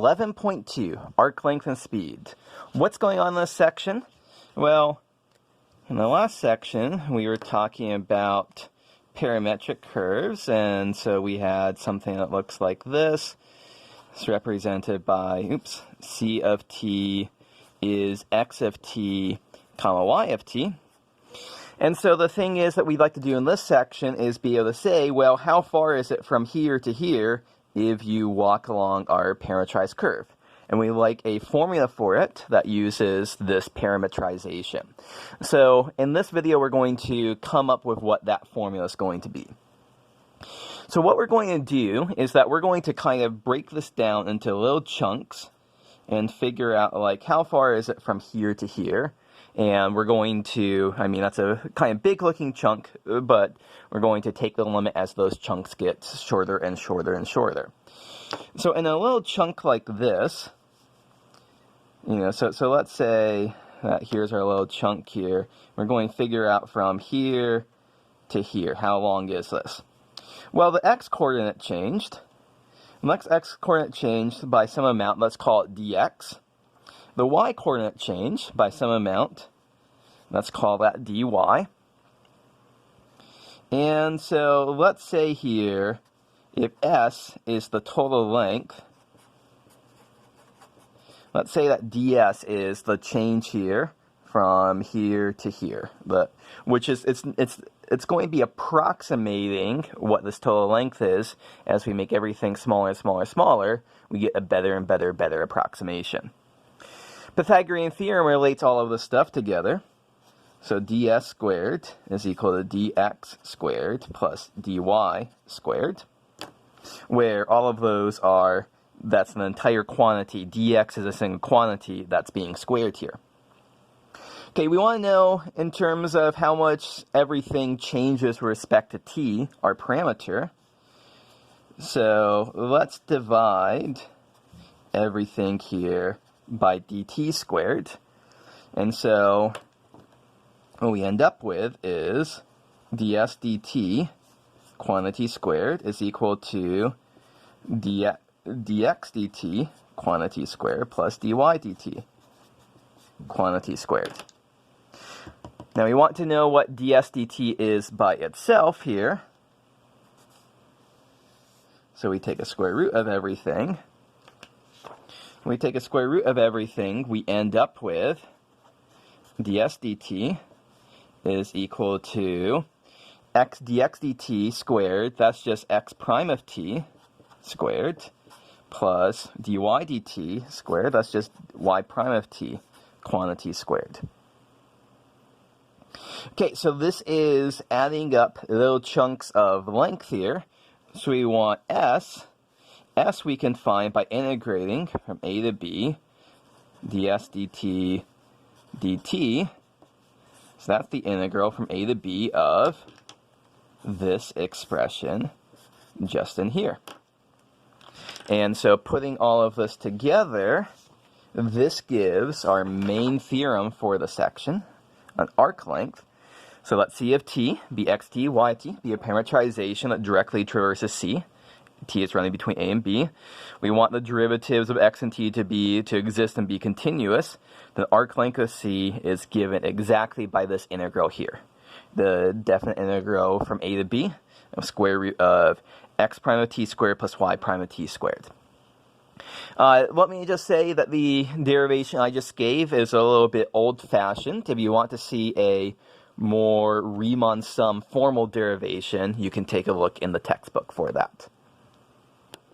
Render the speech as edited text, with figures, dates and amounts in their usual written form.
11.2, arc length and speed. What's going on in this section? Well, in the last section, we were talking about parametric curves, and so we had something that looks like this. It's represented by, C of t is x of t, comma y of t. And so the thing is that we'd like to do in this section is be able to say, well, how far is it from here to here if you walk along our parametrized curve? And we like a formula for it that uses this parametrization. So in this video, we're going to come up with what that formula is going to be. So what we're going to do is that we're going to kind of break this down into little chunks and figure out, like, how far is it from here to here? And we're going to, that's a kind of big looking chunk, but we're going to take the limit as those chunks get shorter and shorter and shorter. So in a little chunk like this, so let's say that here's our little chunk here. We're going to figure out from here to here. How long is this? Well, the x-coordinate changed. The next x-coordinate changed by some amount. Let's call it dx. The y-coordinate changed by some amount. Let's call that dy. And so let's say here, if s is the total length, let's say that ds is the change here from here to here, which is it's going to be approximating what this total length is. As we make everything smaller and smaller and smaller, we get a better and better approximation. Pythagorean Theorem relates all of this stuff together. So ds squared is equal to dx squared plus dy squared, where all of those are, that's an entire quantity. Dx is a single quantity that's being squared here. Okay, we want to know in terms of how much everything changes with respect to t, our parameter. So let's divide everything here by dt squared. And so what we end up with is ds dt, quantity squared, is equal to dx dt, quantity squared, plus dy dt, quantity squared. Now we want to know what ds dt is by itself here. So we take a square root of everything. When we take a square root of everything, we end up with ds dt is equal to x dx dt squared, that's just x prime of t squared, plus dy dt squared, that's just y prime of t, quantity squared. Okay, so this is adding up little chunks of length here. So we want s. S we can find by integrating from a to b, ds dt dt. So that's the integral from a to b of this expression just in here. And so putting all of this together, this gives our main theorem for the section, an arc length. So let C of t be xt, yt, be a parametrization that directly traverses C. T is running between a and b. We want the derivatives of x and t to exist and be continuous. The arc length of C is given exactly by this integral here. The definite integral from a to b of square root of x prime of t squared plus y prime of t squared. Let me just say that the derivation I just gave is a little bit old-fashioned. If you want to see a more Riemann sum formal derivation, you can take a look in the textbook for that.